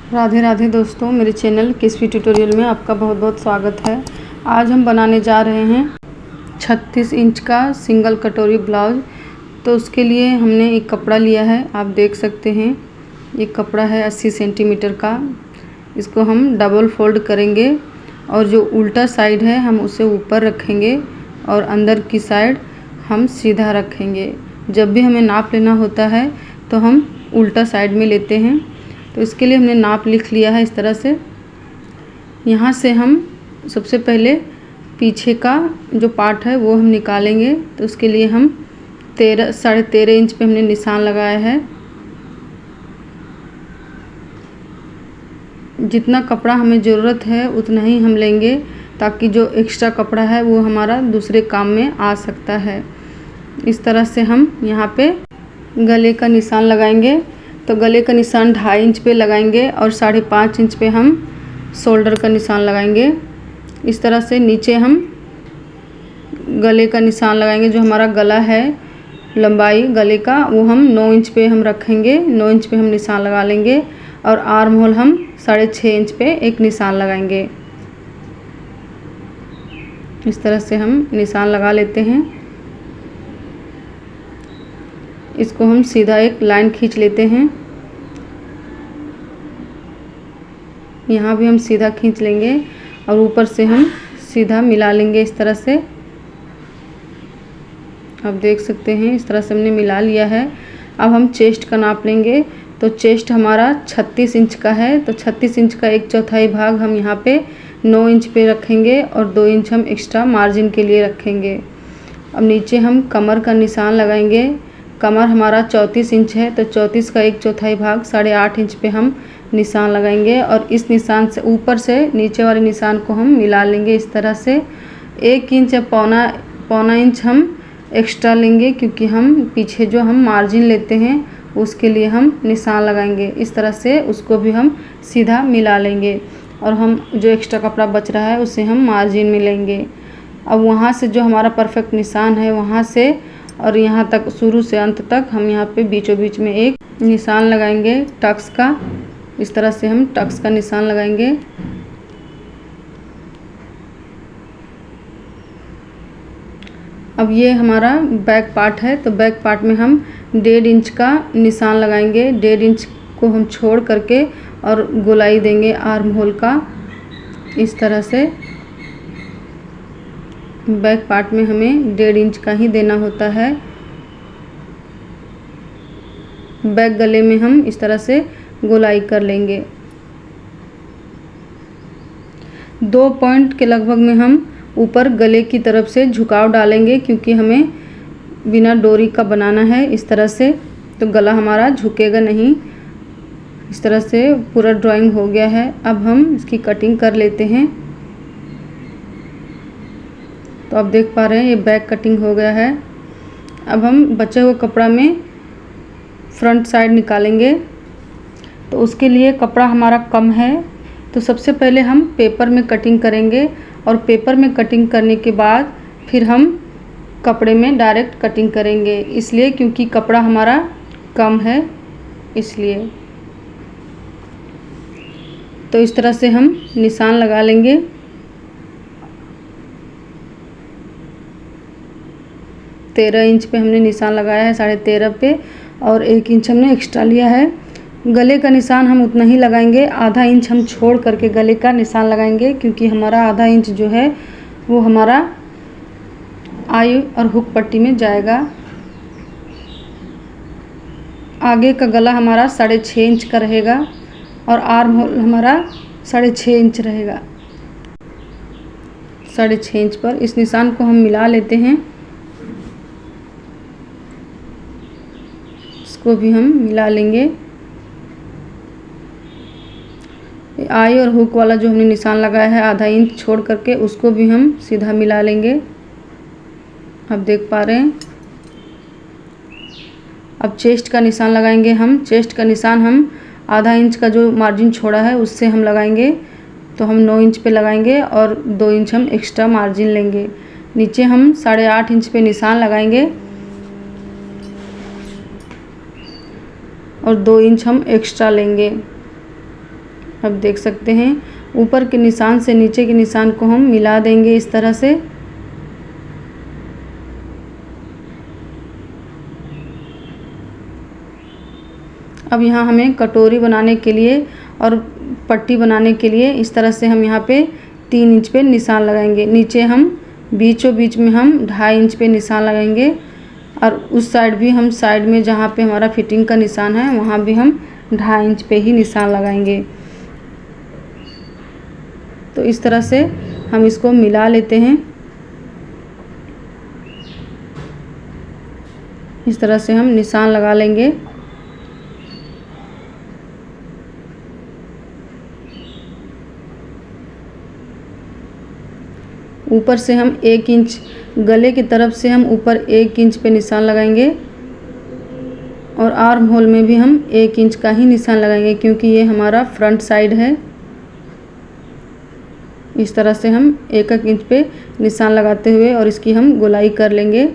राधे राधे दोस्तों, मेरे channel किस्वी tutorial में आपका बहुत बहुत स्वागत है। आज हम बनाने जा रहे हैं 36 इंच का सिंगल कटोरी ब्लाउज। तो उसके लिए हमने एक कपड़ा लिया है, आप देख सकते हैं। ये कपड़ा है 80 सेंटीमीटर का। इसको हम डबल फोल्ड करेंगे और जो उल्टा साइड है हम उसे ऊपर रखेंगे और अंदर की साइड हम सीधा रखेंगे। जब भी हमें नाप लेना होता है तो हम उल्टा साइड में लेते हैं। तो इसके लिए हमने नाप लिख लिया है इस तरह से। यहाँ से हम सबसे पहले पीछे का जो पार्ट है वो हम निकालेंगे। तो उसके लिए हम 13.5 इंच पे हमने निशान लगाया है। जितना कपड़ा हमें ज़रूरत है उतना ही हम लेंगे, ताकि जो एक्स्ट्रा कपड़ा है वो हमारा दूसरे काम में आ सकता है। इस तरह से हम यहाँ पे गले का निशान लगाएंगे। तो गले का निशान 2.5 इंच पे लगाएंगे और 5.5 इंच पे हम शोल्डर का निशान लगाएंगे। इस तरह से नीचे हम गले का निशान लगाएंगे। जो हमारा गला है, लंबाई गले का, वो हम 9 इंच पे हम रखेंगे। 9 इंच पे हम निशान लगा लेंगे और आर्म होल हम 6.5 इंच पे एक निशान लगाएंगे। इस तरह से हम निशान लगा लेते हैं। इसको हम सीधा एक लाइन खींच लेते हैं। यहाँ भी हम सीधा खींच लेंगे और ऊपर से हम सीधा मिला लेंगे इस तरह से। आप देख सकते हैं इस तरह से हमने मिला लिया है। अब हम चेस्ट का नाप लेंगे। तो चेस्ट हमारा 36 इंच का है। तो 36 इंच का 1/4 भाग हम यहाँ पे 9 इंच पे रखेंगे और 2 इंच हम एक्स्ट्रा मार्जिन के लिए रखेंगे। अब नीचे हम कमर का निशान लगाएंगे। कमर हमारा 34 इंच है। तो 34 का 1/4 भाग 8.5 इंच पे हम निशान लगाएंगे और इस निशान से ऊपर से नीचे वाले निशान को हम मिला लेंगे इस तरह से। 1 इंच या पौना इंच हम एक्स्ट्रा लेंगे, क्योंकि हम पीछे जो हम मार्जिन लेते हैं उसके लिए हम निशान लगाएंगे। इस तरह से उसको भी हम सीधा मिला लेंगे और हम जो एक्स्ट्रा कपड़ा बच रहा है उसे हम मार्जिन में लेंगे। अब वहाँ से जो हमारा परफेक्ट निशान है वहाँ से और यहाँ तक, शुरू से अंत तक, हम यहाँ पे बीचों बीच में एक निशान लगाएंगे टक्स का। इस तरह से हम टक्स का निशान लगाएंगे। अब ये हमारा बैक पार्ट है। तो बैक पार्ट में हम 1.5 इंच का निशान लगाएंगे। 1.5 इंच को हम छोड़ करके और गोलाई देंगे आर्म होल का। इस तरह से बैक पार्ट में हमें 1.5 इंच का ही देना होता है। बैक गले में हम इस तरह से गोलाई कर लेंगे। 2 पॉइंट के लगभग में हम ऊपर गले की तरफ से झुकाव डालेंगे, क्योंकि हमें बिना डोरी का बनाना है इस तरह से। तो गला हमारा झुकेगा नहीं। इस तरह से पूरा ड्राइंग हो गया है। अब हम इसकी कटिंग कर लेते हैं। तो आप देख पा रहे हैं ये बैक कटिंग हो गया है। अब हम बचे हुए कपड़ा में फ्रंट साइड निकालेंगे। तो उसके लिए कपड़ा हमारा कम है। तो सबसे पहले हम पेपर में कटिंग करेंगे और पेपर में कटिंग करने के बाद फिर हम कपड़े में डायरेक्ट कटिंग करेंगे, इसलिए क्योंकि कपड़ा हमारा कम है इसलिए। तो इस तरह से हम निशान लगा लेंगे। तेरह इंच पे हमने निशान लगाया है, 13.5 पे, और 1 इंच हमने एक्स्ट्रा लिया है। गले का निशान हम उतना ही लगाएंगे। आधा इंच हम छोड़ करके गले का निशान लगाएंगे, क्योंकि हमारा आधा इंच जो है वो हमारा आई और हुक पट्टी में जाएगा। आगे का गला हमारा 6.5 इंच का रहेगा और आर्म होल हमारा 6.5 इंच रहेगा। 6.5 इंच पर इस निशान को हम मिला लेते हैं। इसको भी हम मिला लेंगे। आई और हुक वाला जो हमने निशान लगाया है आधा इंच छोड़ करके, उसको भी हम सीधा मिला लेंगे। आप देख पा रहे हैं। अब चेस्ट का निशान लगाएंगे हम। चेस्ट का निशान हम आधा इंच का जो मार्जिन छोड़ा है उससे हम लगाएंगे। तो हम 9 इंच पे लगाएंगे और 2 इंच हम एक्स्ट्रा मार्जिन लेंगे। नीचे हम 8.5 इंच पे निशान लगाएंगे और 2 इंच हम एक्स्ट्रा लेंगे। अब देख सकते हैं ऊपर के निशान से नीचे के निशान को हम मिला देंगे इस तरह से। अब यहाँ हमें कटोरी बनाने के लिए और पट्टी बनाने के लिए इस तरह से हम यहाँ पे 3 इंच पे निशान लगाएंगे। नीचे हम बीचों बीच में हम 2.5 इंच पे निशान लगाएंगे और उस साइड भी हम साइड में जहाँ पे हमारा फिटिंग का निशान है वहाँ भी हम 2.5 इंच पे ही निशान लगाएंगे। तो इस तरह से हम इसको मिला लेते हैं। इस तरह से हम निशान लगा लेंगे। ऊपर से हम 1 इंच गले की तरफ से हम ऊपर 1 इंच पे निशान लगाएंगे और आर्म होल में भी हम 1 इंच का ही निशान लगाएंगे क्योंकि ये हमारा फ्रंट साइड है। इस तरह से हम 1-1 इंच पे निशान लगाते हुए और इसकी हम गोलाई कर लेंगे।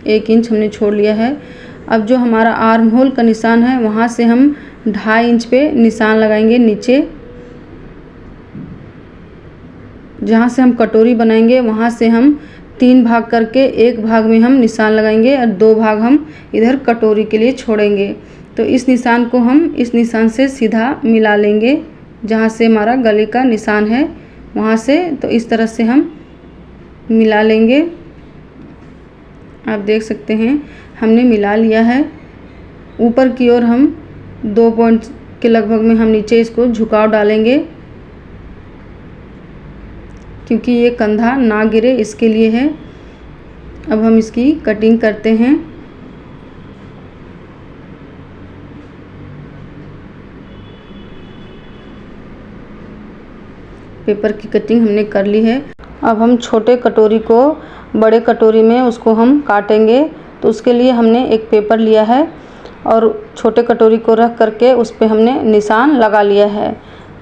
1 इंच हमने छोड़ लिया है। अब जो हमारा आर्म होल का निशान है वहाँ से हम 2.5 इंच पे निशान लगाएंगे नीचे। जहाँ से हम कटोरी बनाएंगे वहाँ से हम 3 भाग करके 1 भाग में हम निशान लगाएंगे और 2 भाग हम इधर कटोरी के लिए छोड़ेंगे। तो इस निशान को हम इस निशान से सीधा मिला लेंगे जहाँ से हमारा गले का निशान है वहाँ से। तो इस तरह से हम मिला लेंगे। आप देख सकते हैं हमने मिला लिया है। ऊपर की ओर हम 2 पॉइंट के लगभग में हम नीचे इसको झुकाव डालेंगे क्योंकि ये कंधा ना गिरे इसके लिए है। अब हम इसकी कटिंग करते हैं। पेपर की कटिंग हमने कर ली है। अब हम छोटे कटोरी को बड़े कटोरी में उसको हम काटेंगे। तो उसके लिए हमने एक पेपर लिया है और छोटे कटोरी को रख करके उस पर हमने निशान लगा लिया है।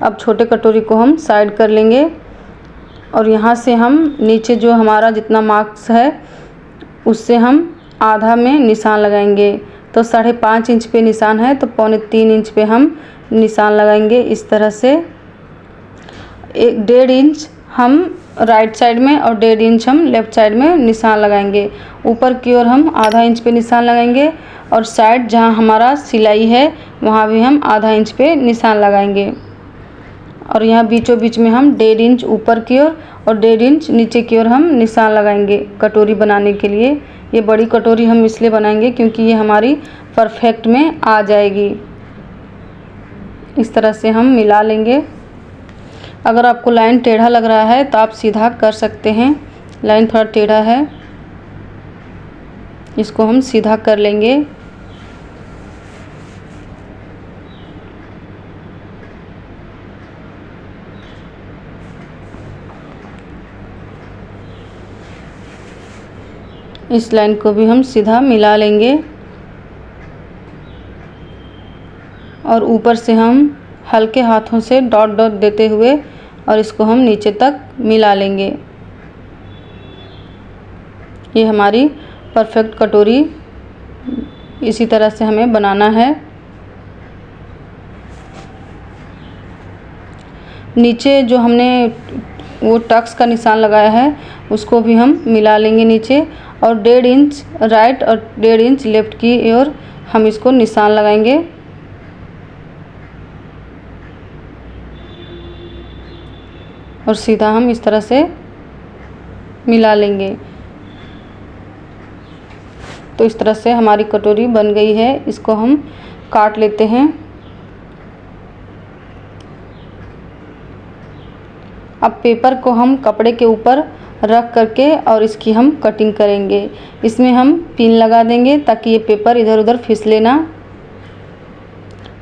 अब छोटे कटोरी को हम साइड कर लेंगे और यहाँ से हम नीचे जो हमारा जितना मार्क्स है उससे हम आधा में निशान लगाएंगे। तो 5.5 इंच पे निशान है तो 3.25 इंच पे हम निशान लगाएंगे इस तरह से। 1.5 इंच हम राइट साइड में और 1.5 इंच हम लेफ़्ट साइड में निशान लगाएंगे। ऊपर की ओर हम आधा इंच पे निशान लगाएंगे और साइड जहाँ हमारा सिलाई है वहाँ भी हम आधा इंच पे निशान लगाएंगे। और यहाँ बीचों बीच में हम 1.5 इंच ऊपर की ओर और 1.5 इंच नीचे की ओर हम निशान लगाएंगे कटोरी बनाने के लिए। ये बड़ी कटोरी हम इसलिए बनाएंगे क्योंकि ये हमारी परफेक्ट में आ जाएगी। इस तरह से हम मिला लेंगे। अगर आपको लाइन टेढ़ा लग रहा है तो आप सीधा कर सकते हैं। लाइन थोड़ा टेढ़ा है, इसको हम सीधा कर लेंगे। इस लाइन को भी हम सीधा मिला लेंगे और ऊपर से हम हल्के हाथों से डॉट डॉट देते हुए और इसको हम नीचे तक मिला लेंगे। ये हमारी परफेक्ट कटोरी इसी तरह से हमें बनाना है। नीचे जो हमने वो टक्स का निशान लगाया है उसको भी हम मिला लेंगे नीचे और 1.5 इंच राइट और 1.5 इंच लेफ़्ट की ओर हम इसको निशान लगाएंगे। और सीधा हम इस तरह से मिला लेंगे। तो इस तरह से हमारी कटोरी बन गई है। इसको हम काट लेते हैं। अब पेपर को हम कपड़े के ऊपर रख करके और इसकी हम कटिंग करेंगे। इसमें हम पिन लगा देंगे ताकि ये पेपर इधर उधर फिसले ना।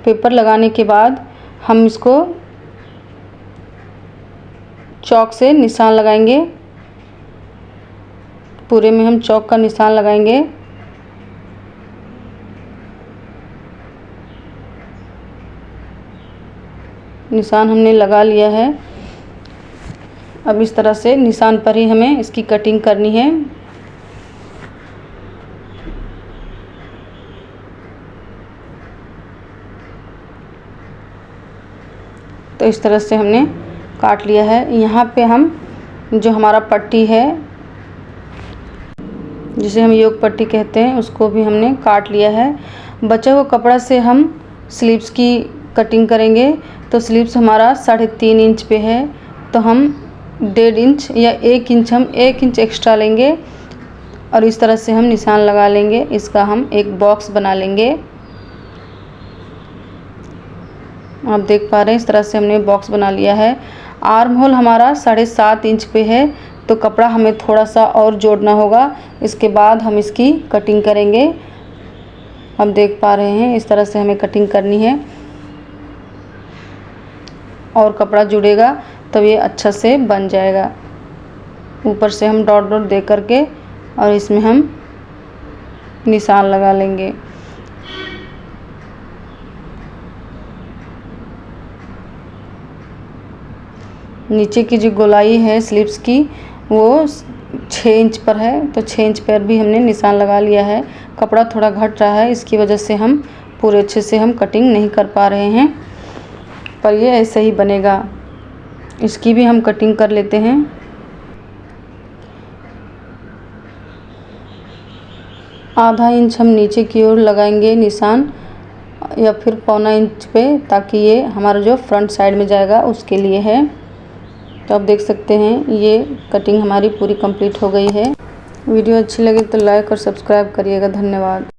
पेपर लगाने के बाद हम इसको चॉक से निशान लगाएंगे। पूरे में हम चॉक का निशान लगाएंगे। निशान हमने लगा लिया है। अब इस तरह से निशान पर ही हमें इसकी कटिंग करनी है। तो इस तरह से हमने काट लिया है। यहाँ पे हम जो हमारा पट्टी है, जिसे हम योग पट्टी कहते हैं, उसको भी हमने काट लिया है। बचा हुआ कपड़ा से हम स्लीव्स की कटिंग करेंगे। तो स्लीव्स हमारा 3.5 इंच पे है, तो हम 1.5 इंच या 1 इंच, हम 1 इंच एक्स्ट्रा लेंगे और इस तरह से हम निशान लगा लेंगे। इसका हम एक बॉक्स बना लेंगे। आप देख पा रहे हैं, इस तरह से हमने बॉक्स बना लिया है। आर्म होल हमारा 7.5 इंच पे है, तो कपड़ा हमें थोड़ा सा और जोड़ना होगा। इसके बाद हम इसकी कटिंग करेंगे। आप देख पा रहे हैं, इस तरह से हमें कटिंग करनी है और कपड़ा जुड़ेगा तब ये अच्छा से बन जाएगा। ऊपर से हम डॉट डॉट दे करके और इसमें हम निशान लगा लेंगे। नीचे की जो गोलाई है स्लीव्स की वो 6 इंच पर है, तो 6 इंच पर भी हमने निशान लगा लिया है। कपड़ा थोड़ा घट रहा है, इसकी वजह से हम पूरे अच्छे से हम कटिंग नहीं कर पा रहे हैं, पर ये ऐसे ही बनेगा। इसकी भी हम कटिंग कर लेते हैं। आधा इंच हम नीचे की ओर लगाएंगे निशान, या फिर 1.25 इंच पे, ताकि ये हमारा जो फ्रंट साइड में जाएगा उसके लिए है। तो आप देख सकते हैं ये कटिंग हमारी पूरी कंप्लीट हो गई है। वीडियो अच्छी लगे तो लाइक और सब्सक्राइब करिएगा। धन्यवाद।